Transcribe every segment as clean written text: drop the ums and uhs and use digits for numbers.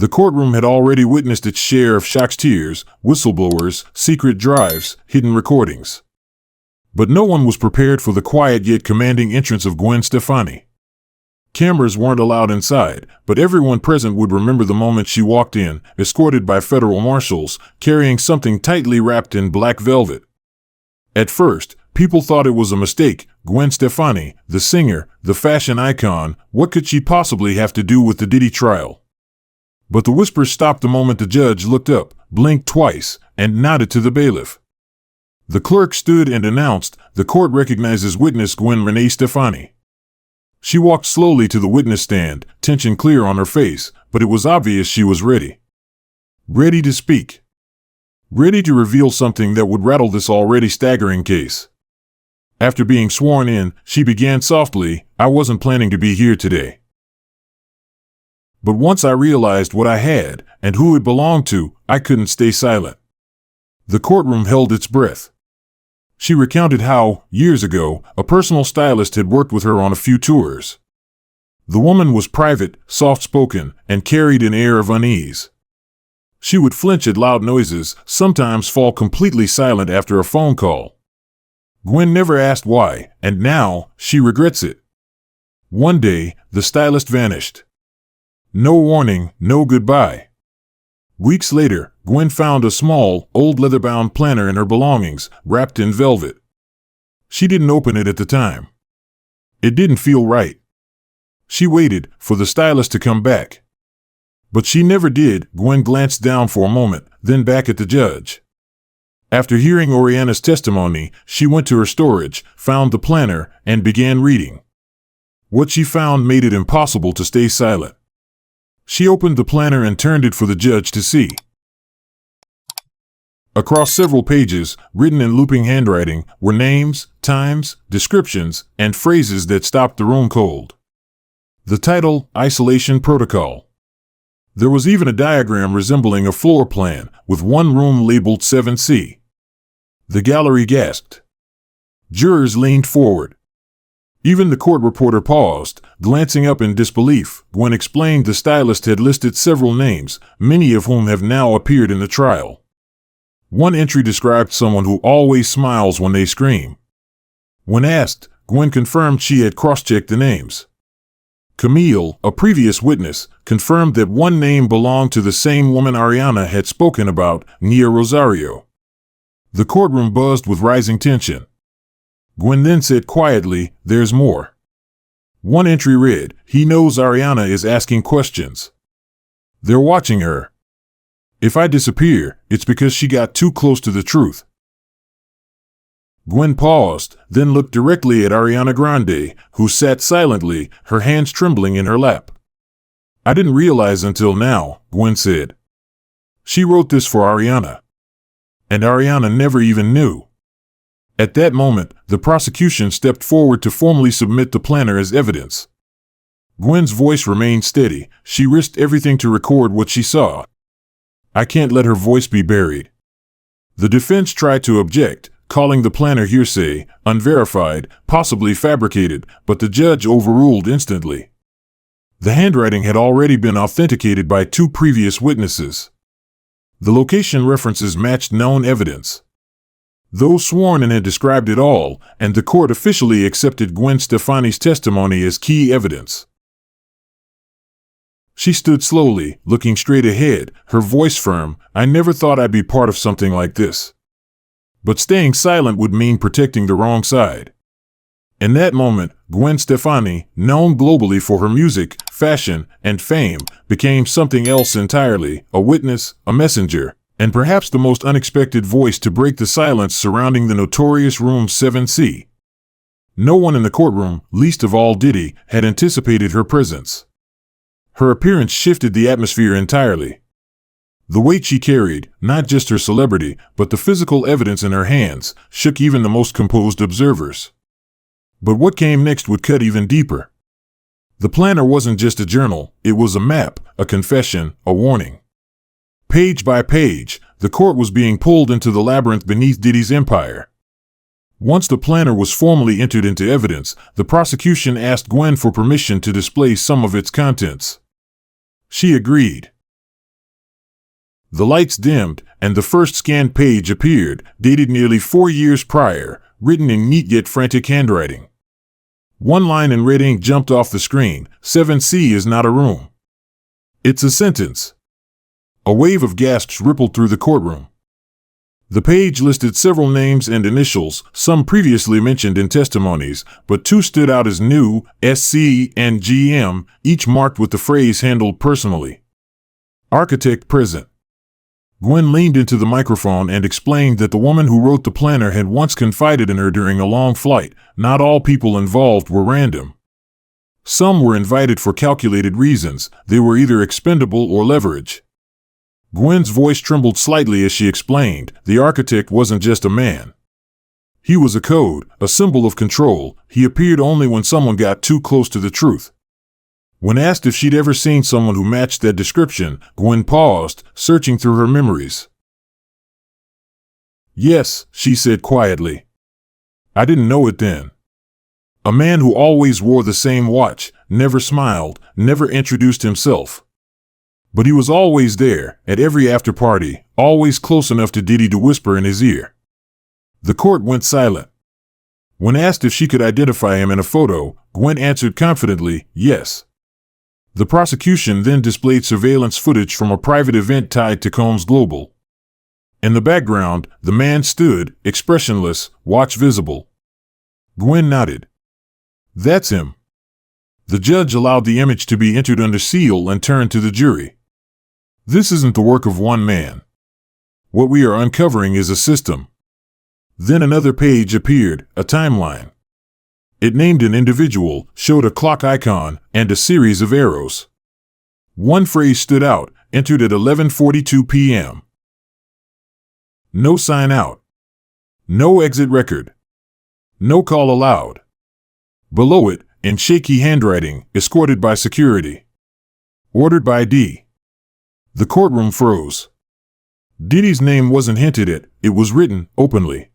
The courtroom had already witnessed its share of shocked tears, whistleblowers, secret drives, hidden recordings. But no one was prepared for the quiet yet commanding entrance of Gwen Stefani. Cameras weren't allowed inside, but everyone present would remember the moment she walked in, escorted by federal marshals, carrying something tightly wrapped in black velvet. At first, people thought it was a mistake. Gwen Stefani, the singer, the fashion icon, what could she possibly have to do with the Diddy trial? But the whispers stopped the moment the judge looked up, blinked twice, and nodded to the bailiff. The clerk stood and announced, "The court recognizes witness Gwen Renee Stefani." She walked slowly to the witness stand, tension clear on her face, but it was obvious she was ready. Ready to speak. Ready to reveal something that would rattle this already staggering case. After being sworn in, she began softly, "I wasn't planning to be here today. But once I realized what I had, and who it belonged to, I couldn't stay silent." The courtroom held its breath. She recounted how, years ago, a personal stylist had worked with her on a few tours. The woman was private, soft-spoken, and carried an air of unease. She would flinch at loud noises, sometimes fall completely silent after a phone call. Gwen never asked why, and now, she regrets it. One day, the stylist vanished. No warning, no goodbye. Weeks later, Gwen found a small, old leather-bound planner in her belongings, wrapped in velvet. She didn't open it at the time. It didn't feel right. She waited for the stylist to come back. But she never did. Gwen glanced down for a moment, then back at the judge. After hearing Ariana's testimony, she went to her storage, found the planner, and began reading. What she found made it impossible to stay silent. She opened the planner and turned it for the judge to see. Across several pages, written in looping handwriting, were names, times, descriptions, and phrases that stopped the room cold. The title, Isolation Protocol. There was even a diagram resembling a floor plan, with one room labeled 7C. The gallery gasped. Jurors leaned forward. Even the court reporter paused, glancing up in disbelief. Gwen explained the stylist had listed several names, many of whom have now appeared in the trial. One entry described someone who always smiles when they scream. When asked, Gwen confirmed she had cross-checked the names. Camille, a previous witness, confirmed that one name belonged to the same woman Ariana had spoken about, Nia Rosario. The courtroom buzzed with rising tension. Gwen then said quietly, "There's more." One entry read, "He knows Ariana is asking questions. They're watching her. If I disappear, it's because she got too close to the truth." Gwen paused, then looked directly at Ariana Grande, who sat silently, her hands trembling in her lap. "I didn't realize until now," Gwen said. "She wrote this for Ariana. And Ariana never even knew." At that moment, the prosecution stepped forward to formally submit the planner as evidence. Gwen's voice remained steady. She risked everything to record what she saw. "I can't let her voice be buried." The defense tried to object, calling the planner hearsay, unverified, possibly fabricated, but the judge overruled instantly. The handwriting had already been authenticated by 2 previous witnesses. The location references matched known evidence. Those sworn in had described it all, and the court officially accepted Gwen Stefani's testimony as key evidence. She stood slowly, looking straight ahead, her voice firm. "I never thought I'd be part of something like this. But staying silent would mean protecting the wrong side." In that moment, Gwen Stefani, known globally for her music, fashion, and fame, became something else entirely, a witness, a messenger, and perhaps the most unexpected voice to break the silence surrounding the notorious Room 7C. No one in the courtroom, least of all Diddy, had anticipated her presence. Her appearance shifted the atmosphere entirely. The weight she carried, not just her celebrity, but the physical evidence in her hands, shook even the most composed observers. But what came next would cut even deeper. The planner wasn't just a journal, it was a map, a confession, a warning. Page by page, the court was being pulled into the labyrinth beneath Diddy's empire. Once the planner was formally entered into evidence, the prosecution asked Gwen for permission to display some of its contents. She agreed. The lights dimmed, and the first scanned page appeared, dated nearly 4 years prior, written in neat yet frantic handwriting. One line in red ink jumped off the screen: 7C is not a room. It's a sentence. A wave of gasps rippled through the courtroom. The page listed several names and initials, some previously mentioned in testimonies, but two stood out as new: SC and GM, each marked with the phrase "handled personally." Architect present. Gwen leaned into the microphone and explained that the woman who wrote the planner had once confided in her during a long flight. Not all people involved were random. Some were invited for calculated reasons. They were either expendable or leverage. Gwen's voice trembled slightly as she explained, the architect wasn't just a man. He was a code, a symbol of control. He appeared only when someone got too close to the truth. When asked if she'd ever seen someone who matched that description, Gwen paused, searching through her memories. "Yes," she said quietly. "I didn't know it then. A man who always wore the same watch, never smiled, never introduced himself. But he was always there, at every after-party, always close enough to Diddy to whisper in his ear." The court went silent. When asked if she could identify him in a photo, Gwen answered confidently, yes. The prosecution then displayed surveillance footage from a private event tied to Combs Global. In the background, the man stood, expressionless, watch visible. Gwen nodded. "That's him." The judge allowed the image to be entered under seal and turned to the jury. "This isn't the work of one man. What we are uncovering is a system." Then another page appeared, a timeline. It named an individual, showed a clock icon, and a series of arrows. One phrase stood out, entered at 11:42 p.m. No sign out. No exit record. No call allowed. Below it, in shaky handwriting, escorted by security. Ordered by D. The courtroom froze. Diddy's name wasn't hinted at, it was written, openly.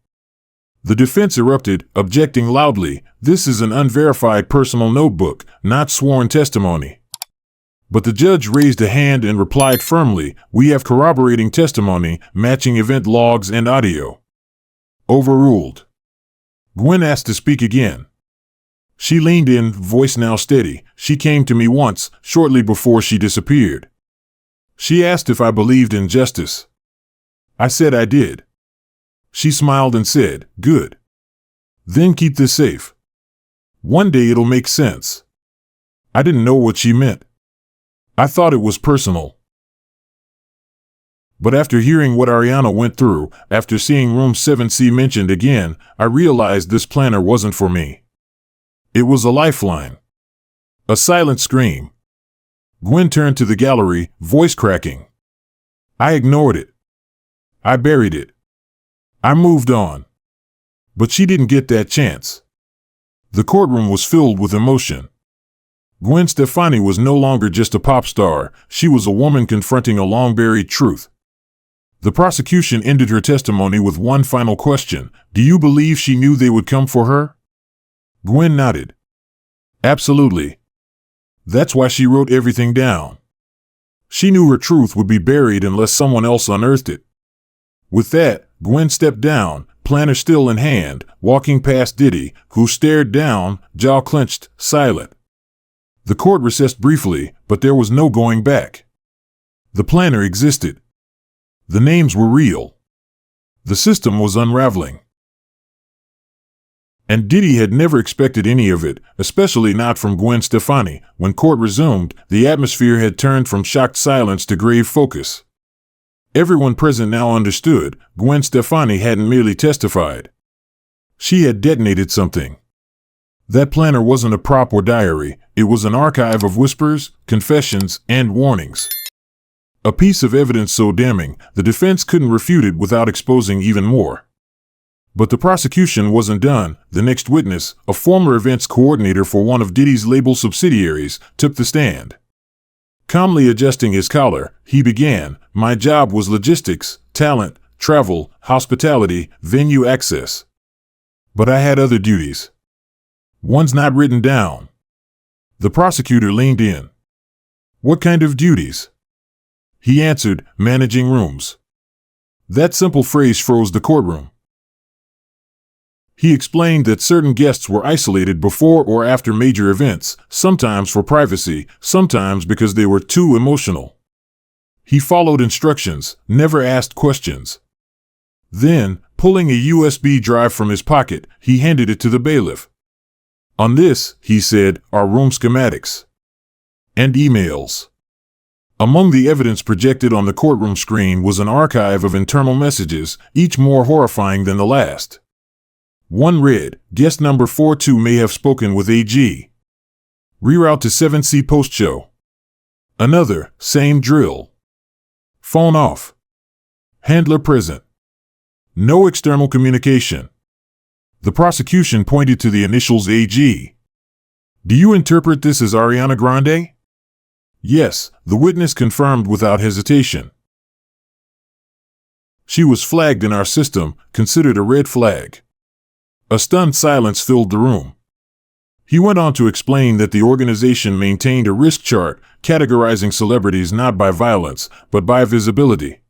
The defense erupted, objecting loudly, "This is an unverified personal notebook, not sworn testimony." But the judge raised a hand and replied firmly, "We have corroborating testimony, matching event logs and audio." Overruled. Gwen asked to speak again. She leaned in, voice now steady. "She came to me once, shortly before she disappeared. She asked if I believed in justice. I said I did. She smiled and said, 'Good. Then keep this safe. One day it'll make sense.' I didn't know what she meant. I thought it was personal. But after hearing what Ariana went through, after seeing Room 7C mentioned again, I realized this planner wasn't for me. It was a lifeline. A silent scream. Gwen turned to the gallery, voice cracking. I ignored it. I buried it. I moved on. But she didn't get that chance. The courtroom was filled with emotion. Gwen Stefani was no longer just a pop star, she was a woman confronting a long-buried truth. The prosecution ended her testimony with one final question: "Do you believe she knew they would come for her?" Gwen nodded. "Absolutely. That's why she wrote everything down. She knew her truth would be buried unless someone else unearthed it." With that, Gwen stepped down, planner still in hand, walking past Diddy, who stared down, jaw clenched, silent. The court recessed briefly, but there was no going back. The planner existed. The names were real. The system was unraveling. And Diddy had never expected any of it, especially not from Gwen Stefani. When court resumed, the atmosphere had turned from shocked silence to grave focus. Everyone present now understood, Gwen Stefani hadn't merely testified. She had detonated something. That planner wasn't a prop or diary, it was an archive of whispers, confessions, and warnings. A piece of evidence so damning, the defense couldn't refute it without exposing even more. But the prosecution wasn't done. The next witness, a former events coordinator for one of Diddy's label subsidiaries, took the stand. Calmly adjusting his collar, he began, "My job was logistics, talent, travel, hospitality, venue access. But I had other duties. One's not written down." The prosecutor leaned in. "What kind of duties?" He answered, managing rooms. That simple phrase froze the courtroom. He explained that certain guests were isolated before or after major events, sometimes for privacy, sometimes because they were too emotional. He followed instructions, never asked questions. Then, pulling a USB drive from his pocket, he handed it to the bailiff. On this, he said, are room schematics and emails. Among the evidence projected on the courtroom screen was an archive of internal messages, each more horrifying than the last. One read, guest number 42 may have spoken with AG. Reroute to 7C post-show. Another, same drill. Phone off. Handler present. No external communication. The prosecution pointed to the initials AG. Do you interpret this as Ariana Grande? Yes, the witness confirmed without hesitation. She was flagged in our system, considered a red flag. A stunned silence filled the room. He went on to explain that the organization maintained a risk chart, categorizing celebrities not by violence, but by visibility.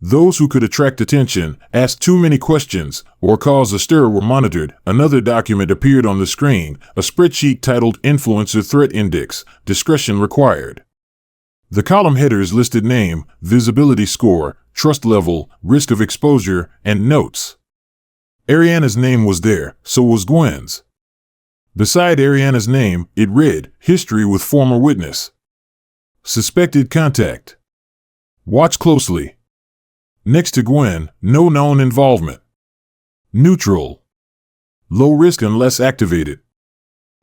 Those who could attract attention, ask too many questions, or cause a stir were monitored. Another document appeared on the screen, a spreadsheet titled Influencer Threat Index, discretion required. The column headers listed name, visibility score, trust level, risk of exposure, and notes. Ariana's name was there, so was Gwen's. Beside Ariana's name, it read, history with former witness. Suspected contact. Watch closely. Next to Gwen, no known involvement. Neutral. Low risk unless activated.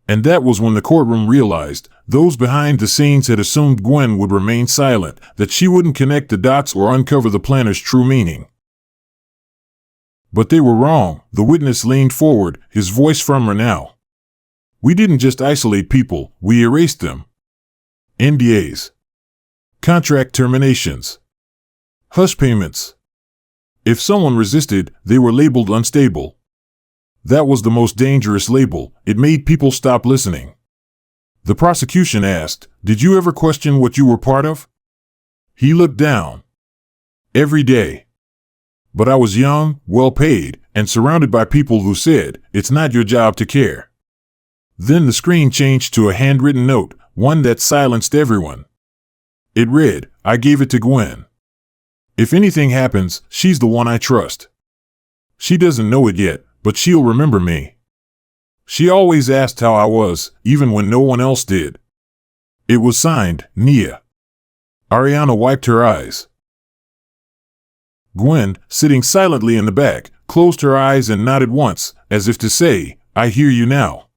And that was when the courtroom realized those behind the scenes had assumed Gwen would remain silent, that she wouldn't connect the dots or uncover the planner's true meaning. But they were wrong. The witness leaned forward, his voice firmer now. We didn't just isolate people, we erased them. NDAs. Contract terminations. Hush payments. If someone resisted, they were labeled unstable. That was the most dangerous label. It made people stop listening. The prosecution asked, did you ever question what you were part of? He looked down. Every day. But I was young, well paid, and surrounded by people who said, it's not your job to care. Then the screen changed to a handwritten note, one that silenced everyone. It read, I gave it to Gwen. If anything happens, she's the one I trust. She doesn't know it yet, but she'll remember me. She always asked how I was, even when no one else did. It was signed, Nia. Ariana wiped her eyes. Gwen, sitting silently in the back, closed her eyes and nodded once, as if to say, I hear you now.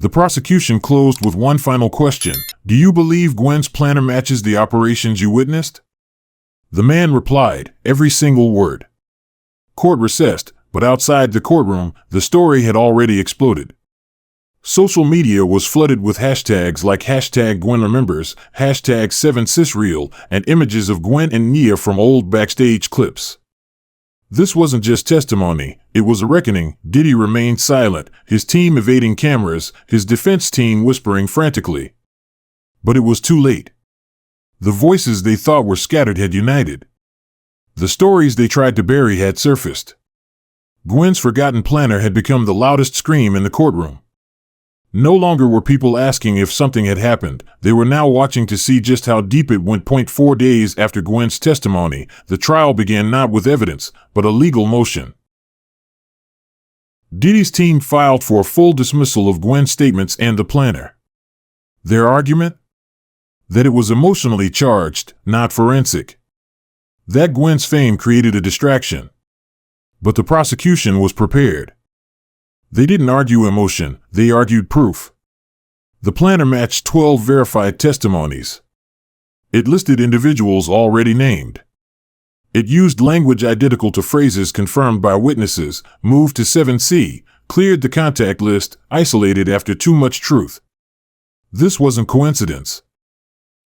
The prosecution closed with one final question. Do you believe Gwen's planner matches the operations you witnessed? The man replied, every single word. Court recessed, but outside the courtroom, the story had already exploded. Social media was flooded with hashtags like hashtag Gwen remembers, hashtag 7sisreal, and images of Gwen and Nia from old backstage clips. This wasn't just testimony, it was a reckoning. Diddy remained silent, his team evading cameras, his defense team whispering frantically. But it was too late. The voices they thought were scattered had united. The stories they tried to bury had surfaced. Gwen's forgotten planner had become the loudest scream in the courtroom. No longer were people asking if something had happened, they were now watching to see just how deep it went. 4 days after Gwen's testimony, the trial began not with evidence, but a legal motion. Diddy's team filed for a full dismissal of Gwen's statements and the planner. Their argument? That it was emotionally charged, not forensic. That Gwen's fame created a distraction. But the prosecution was prepared. They didn't argue emotion, they argued proof. The planner matched 12 verified testimonies. It listed individuals already named. It used language identical to phrases confirmed by witnesses, moved to 7C, cleared the contact list, isolated after too much truth. This wasn't coincidence.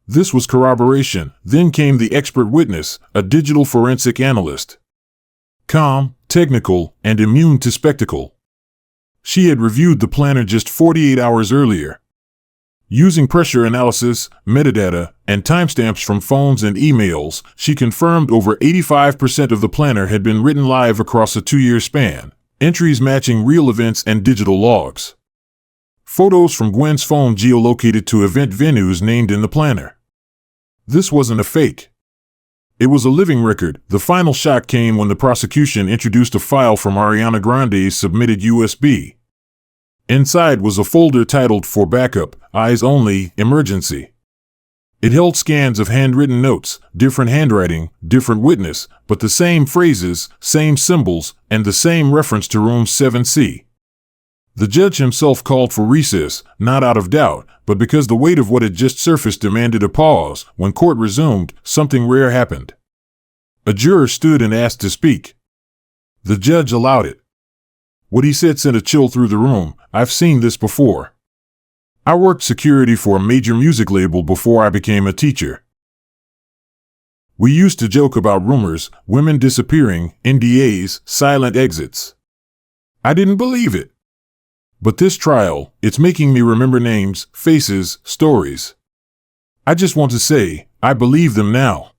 This was corroboration. Then came the expert witness, a digital forensic analyst. Calm, technical, and immune to spectacle. She had reviewed the planner just 48 hours earlier. Using pressure analysis, metadata, and timestamps from phones and emails, she confirmed over 85% of the planner had been written live across a 2-year span, entries matching real events and digital logs. Photos from Gwen's phone geolocated to event venues named in the planner. This wasn't a fake. It was a living record. The final shock came when the prosecution introduced a file from Ariana Grande's submitted USB. Inside was a folder titled "For Backup, Eyes Only, Emergency." It held scans of handwritten notes, different handwriting, different witness, but the same phrases, same symbols, and the same reference to room 7C. The judge himself called for recess, not out of doubt, but because the weight of what had just surfaced demanded a pause. When court resumed, something rare happened. A juror stood and asked to speak. The judge allowed it. What he said sent a chill through the room. "I've seen this before. I worked security for a major music label before I became a teacher. We used to joke about rumors, women disappearing, NDAs, silent exits. I didn't believe it. But this trial, it's making me remember names, faces, stories. I just want to say, I believe them now."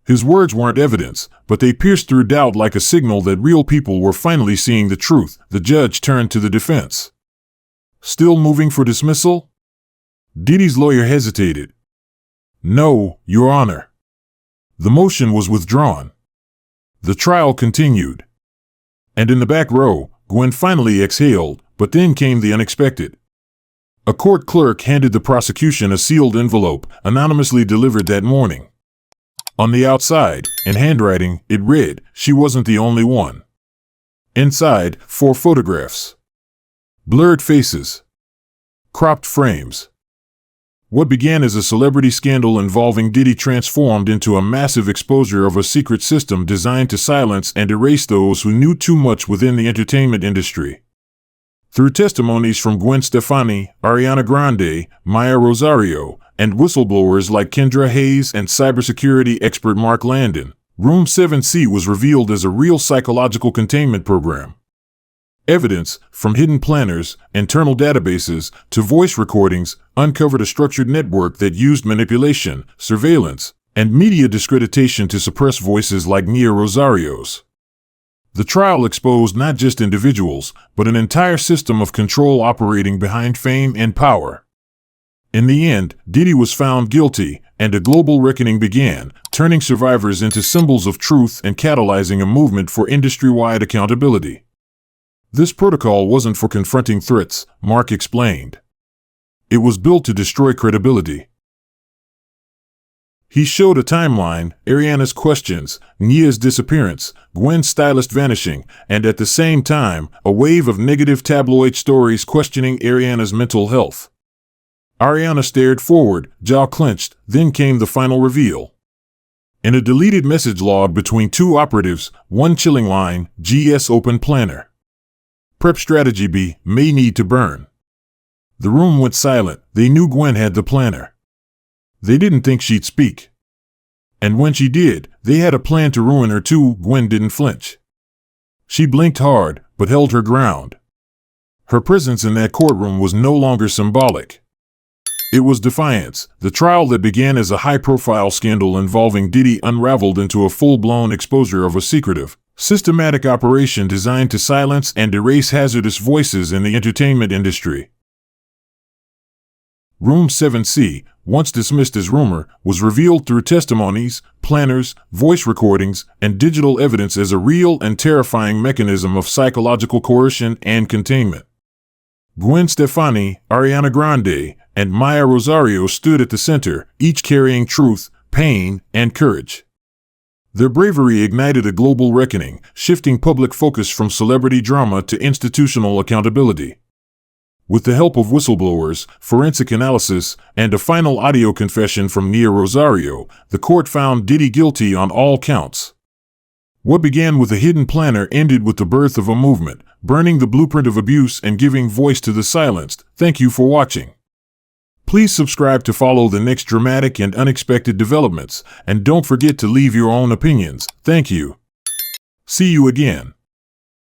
His words weren't evidence, but they pierced through doubt like a signal that real people were finally seeing the truth. The judge turned to the defense. "Still moving for dismissal?" Diddy's lawyer hesitated. "No, Your Honor." The motion was withdrawn. The trial continued. And in the back row, Gwen finally exhaled, but then came the unexpected. A court clerk handed the prosecution a sealed envelope, anonymously delivered that morning. On the outside, in handwriting, it read, "She wasn't the only one." Inside, 4 photographs. Blurred faces. Cropped frames. What began as a celebrity scandal involving Diddy transformed into a massive exposure of a secret system designed to silence and erase those who knew too much within the entertainment industry. Through testimonies from Gwen Stefani, Ariana Grande, Maya Rosario, and whistleblowers like Kendra Hayes and cybersecurity expert Mark Landon, Room 7C was revealed as a real psychological containment program. Evidence, from hidden planners, internal databases, to voice recordings, uncovered a structured network that used manipulation, surveillance, and media discreditation to suppress voices like Maya Rosario's. The trial exposed not just individuals, but an entire system of control operating behind fame and power. In the end, Diddy was found guilty, and a global reckoning began, turning survivors into symbols of truth and catalyzing a movement for industry-wide accountability. This protocol wasn't for confronting threats, Mark explained. It was built to destroy credibility. He showed a timeline, Ariana's questions, Nia's disappearance, Gwen's stylist vanishing, and at the same time, a wave of negative tabloid stories questioning Ariana's mental health. Ariana stared forward, jaw clenched, then came the final reveal. In a deleted message log between 2 operatives, one chilling line, GS Open Planner. Prep Strategy B, may need to burn. The room went silent. They knew Gwen had the planner. They didn't think she'd speak. And when she did, they had a plan to ruin her too. Gwen didn't flinch. She blinked hard, but held her ground. Her presence in that courtroom was no longer symbolic. It was defiance. The trial that began as a high-profile scandal involving Diddy unraveled into a full-blown exposure of a secretive, systematic operation designed to silence and erase hazardous voices in the entertainment industry. Room 7C, once dismissed as rumor, was revealed through testimonies, planners, voice recordings, and digital evidence as a real and terrifying mechanism of psychological coercion and containment. Gwen Stefani, Ariana Grande, and Maya Rosario stood at the center, each carrying truth, pain, and courage. Their bravery ignited a global reckoning, shifting public focus from celebrity drama to institutional accountability. With the help of whistleblowers, forensic analysis, and a final audio confession from Maya Rosario, the court found Diddy guilty on all counts. What began with a hidden planner ended with the birth of a movement, burning the blueprint of abuse and giving voice to the silenced. Thank you for watching. Please subscribe to follow the next dramatic and unexpected developments, and don't forget to leave your own opinions. Thank you. See you again.